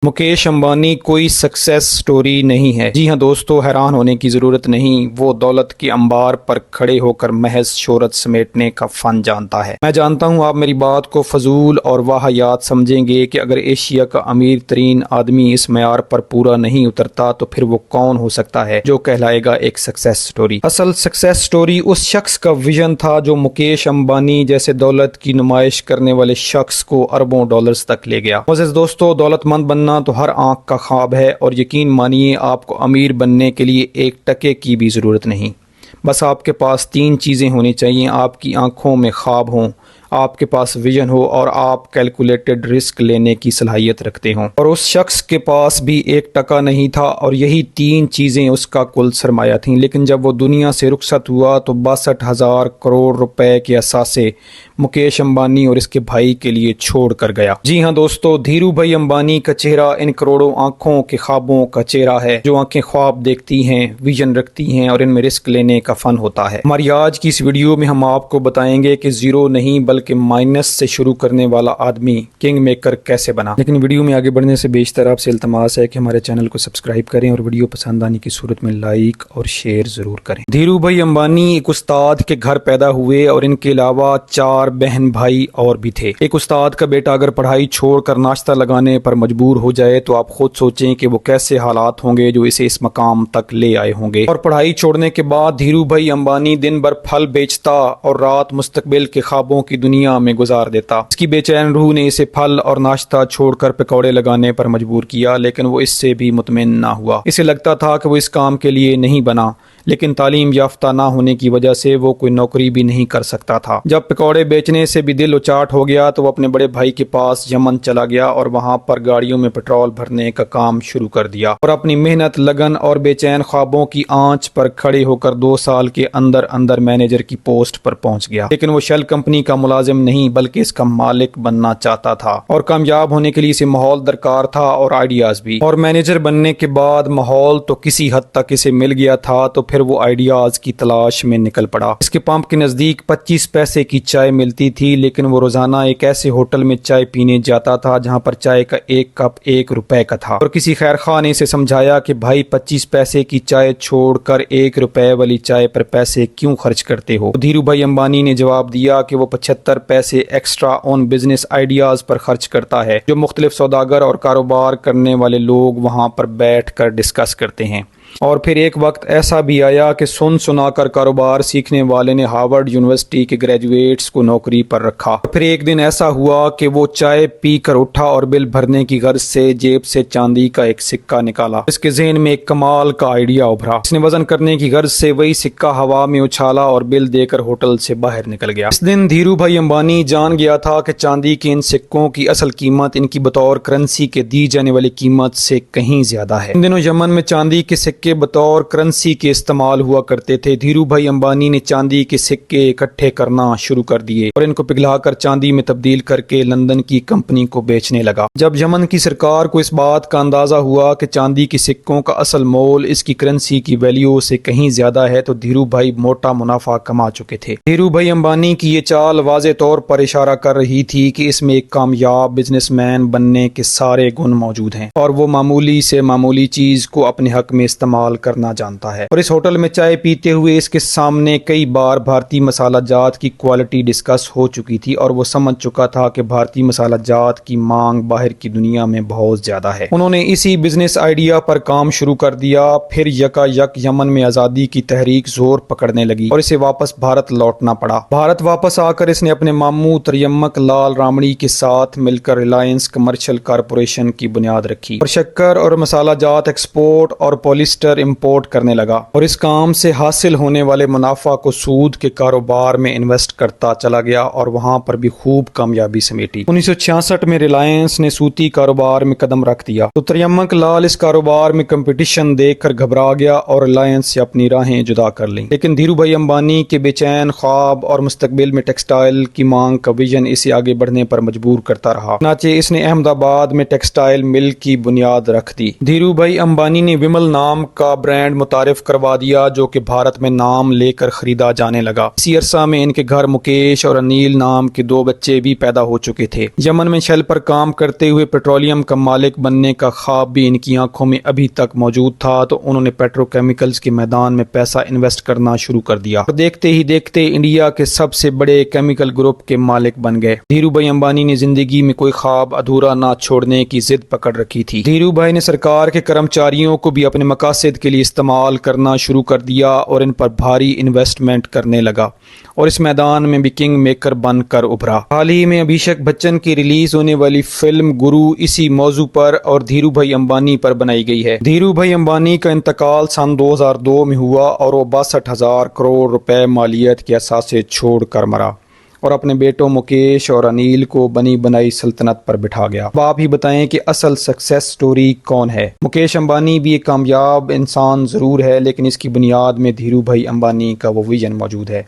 मुकेश अंबानी कोई success story नहीं है। जी हाँ दोस्तों, हैरान होने की ज़रूरत नहीं। वो दौलत के अंबार पर खड़े होकर महज शोहरत समेटने का फ़न जानता है। मैं जानता हूँ आप मेरी बात को फजूल और वाहियात समझेंगे कि अगर एशिया का अमीर तरीन आदमी इस मयार पर पूरा नहीं उतरता तो फिर वो कौन हो सकता है जो कहलाएगा एक सक्सेस स्टोरी। असल सक्सेस स्टोरी उस शख्स का विजन था जो मुकेश अंबानी जैसे दौलत की नुमाइश करने वाले शख्स को अरबों डॉलर्स तक ले गया। मोअज़्ज़िज़ दोस्तों, दौलतमंद बनना तो हर आंख का ख्वाब है और यकीन मानिए आपको अमीर बनने के लिए एक टके की भी ज़रूरत नहीं। बस आपके पास 3 चीज़ें होनी चाहिए। आपकी आंखों में ख्वाब हों, आपके पास विजन हो और आप कैलकुलेटेड रिस्क लेने की सलाहियत रखते हों। और उस शख्स के पास भी एक टका नहीं था और यही 3 चीज़ें उसका कुल सरमाया थीं। लेकिन जब वो दुनिया से रुखसत हुआ तो 62,000 करोड़ रुपए के असासे मुकेश अंबानी और इसके भाई के लिए छोड़ कर गया। जी हाँ दोस्तों, धीरू भाई अंबानी का चेहरा इन करोड़ों आंखों के ख्वाबों का चेहरा है जो आंखें ख्वाब देखती हैं, विजन रखती हैं और इनमें रिस्क लेने का फन होता है। हमारी आज की इस वीडियो में हम आपको बताएंगे कि जीरो नहीं बल्कि माइनस से शुरू करने वाला आदमी किंग मेकर कैसे बना। लेकिन वीडियो में आगे बढ़ने से बेशतर आपसे इल्तमास है कि हमारे चैनल को सब्सक्राइब करें और वीडियो पसंद आने की सूरत में लाइक और शेयर जरूर करें। धीरू भाई अंबानी एक उस्ताद के घर पैदा हुए और इनके अलावा 4 बहन भाई और भी थे। एक उस्ताद का बेटा अगर पढ़ाई छोड़कर नाश्ता लगाने पर मजबूर हो जाए तो आप खुद सोचें कि वो कैसे हालात होंगे जो इसे इस मकाम तक ले आए होंगे। और पढ़ाई छोड़ने के बाद धीरू भाई अंबानी दिन भर फल बेचता और रात मुस्तकबिल के ख्वाबों की दुनिया में गुजार देता। इसकी बेचैन रूह ने इसे फल और नाश्ता छोड़कर पकौड़े लगाने पर मजबूर किया, लेकिन वो इससे भी मुतमिन ना हुआ। इसे लगता था कि वो इस काम के लिए नहीं बना, लेकिन तालीम याफ्ता ना होने की वजह से वो कोई नौकरी भी नहीं कर सकता था। जब पकौड़े बेचने से भी दिल उचाट हो गया तो वो अपने बड़े भाई के पास यमन चला गया और वहां पर गाड़ियों में पेट्रोल भरने का काम शुरू कर दिया और अपनी मेहनत, लगन और बेचैन ख्वाबों की आंच पर खड़े होकर 2 साल के अंदर अंदर मैनेजर की पोस्ट पर पहुंच गया। लेकिन वो शेल कंपनी का मुलाजिम नहीं बल्कि इसका मालिक बनना चाहता था और कामयाब होने के लिए इसे माहौल दरकार था और आइडियाज भी। और मैनेजर बनने के बाद माहौल तो किसी हद तक इसे मिल गया था तो फिर वो आइडियाज की तलाश में निकल पड़ा। इसके पंप के नजदीक 25 पैसे की चाय मिलती थी, लेकिन वो रोजाना एक ऐसे होटल में चाय पीने जाता था जहां पर चाय का एक कप 1 रुपए का था। और किसी खैरखा ने इसे समझाया कि भाई 25 पैसे की चाय छोड़कर 1 रुपए वाली चाय पर पैसे क्यों खर्च करते हो। धीरू भाई अंबानी ने जवाब दिया कि वो 75 पैसे एक्स्ट्रा ऑन बिजनेस आइडियाज पर खर्च करता है जो मुख्तलिफ सौदागर और कारोबार करने वाले लोग वहां पर बैठ कर डिस्कस करते हैं। और फिर एक वक्त ऐसा भी आया कि सुन सुनाकर कारोबार सीखने वाले ने हार्वर्ड यूनिवर्सिटी के ग्रेजुएट्स को नौकरी पर रखा। फिर एक दिन ऐसा हुआ कि वो चाय पी कर उठा और बिल भरने की गर्ज से जेब से चांदी का एक सिक्का निकाला। इसके ज़हन में एक कमाल का आइडिया उभरा। इसने वजन करने की गर्ज से वही सिक्का हवा में उछाला और बिल देकर होटल से बाहर निकल गया। इस दिन धीरू भाई अंबानी जान गया था कि चांदी के इन सिक्कों की असल कीमत इनकी बतौर करेंसी के दी जाने वाली कीमत से कहीं ज्यादा है। इन दिनों यमन में चांदी के सिक्के बतौर करेंसी के इस्तेमाल हुआ करते थे। धीरू भाई अंबानी ने चांदी के सिक्के इकट्ठे करना शुरू कर दिए और इनको पिघलाकर चांदी में तब्दील करके लंदन की कंपनी को बेचने लगा। जब यमन की सरकार को इस बात का अंदाजा हुआ कि चांदी के सिक्कों का असल मोल इसकी करेंसी की वैल्यू से कहीं ज्यादा है तो धीरू भाई मोटा मुनाफा कमा चुके थे। धीरू भाई अंबानी की ये चाल वाज़े तौर पर इशारा कर रही थी कि इसमें एक कामयाब बिजनेसमैन बनने के सारे गुण मौजूद हैं और वो मामूली से मामूली चीज को अपने हक में इस्तेमाल करना जानता है। और इस होटल में चाय पीते हुए इसके सामने कई बार भारतीय मसाला जात की क्वालिटी डिस्कस हो चुकी थी और वो समझ चुका था कि भारतीय मसाला जात की मांग बाहर की दुनिया में बहुत ज्यादा है। उन्होंने इसी बिजनेस आइडिया पर काम शुरू कर दिया। फिर यकायक यमन में आजादी की तहरीक जोर पकड़ने लगी और इसे वापस भारत लौटना पड़ा। भारत वापस आकर इसने अपने मामू तरियम्मक लाल रामणी के साथ मिलकर रिलायंस कमर्शियल कारपोरेशन की बुनियाद रखी और शक्कर और मसाला जात एक्सपोर्ट और पॉलिस्टर इंपोर्ट करने लगा और इस काम से हासिल होने वाले मुनाफा को सूद के कारोबार में इन्वेस्ट करता चला गया और वहां पर भी खूब कामयाबी समेटी। 1966 में रिलायंस ने सूती कारोबार में कदम रख दिया तो तरियम्मक लाल इस कारोबार में कंपटीशन देखकर घबरा गया और रिलायंस से अपनी राहें जुदा कर ली। लेकिन धीरू भाई अंबानी के बेचैन ख्वाब और मुस्तकबिल में टेक्सटाइल की मांग का विजन इसे आगे बढ़ने पर मजबूर करता रहा। चुनांचे इसने अहमदाबाद में टेक्सटाइल मिल की बुनियाद रख दी। धीरू भाई अंबानी ने विमल नाम کا برانڈ متعارف کروا دیا جو کہ بھارت میں نام لے کر خریدا جانے لگا۔ اسی عرصہ میں ان کے گھر مکیش اور انیل نام کے 2 بچے بھی پیدا ہو چکے تھے۔ یمن میں شیل پر کام کرتے ہوئے پیٹرولیم کا مالک بننے کا خواب بھی ان کی آنکھوں میں ابھی تک موجود تھا، تو انہوں نے پیٹرو کیمیکلز کے میدان میں پیسہ انویسٹ کرنا شروع کر دیا اور دیکھتے ہی دیکھتے انڈیا کے سب سے بڑے کیمیکل گروپ کے مالک بن گئے۔ دھیرو بھائی امبانی نے زندگی میں کوئی خواب ادھورا نہ چھوڑنے کی ضد پکڑ رکھی تھی۔ دھیرو بھائی نے سرکار کے کرمچاریوں کو بھی اپنے مقاصد کے لیے استعمال کرنا شروع کر دیا اور ان پر بھاری انویسٹمنٹ کرنے لگا اور اس میدان میں بھی کنگ میکر بن کر ابھرا۔ حال ہی میں ابھیشیک بچن کی ریلیز ہونے والی فلم گرو اسی موضوع پر اور دھیرو بھائی امبانی پر بنائی گئی ہے۔ دھیرو بھائی امبانی کا انتقال سن 2002 میں ہوا اور وہ 62,000 کروڑ روپے مالیت کے اثاثے چھوڑ کر مرا اور اپنے بیٹوں مکیش اور انیل کو بنی بنائی سلطنت پر بٹھا گیا۔ اب آپ ہی بتائیں کہ اصل سکسیس سٹوری کون ہے؟ مکیش امبانی بھی ایک کامیاب انسان ضرور ہے، لیکن اس کی بنیاد میں دھیرو بھائی امبانی کا وہ ویژن موجود ہے۔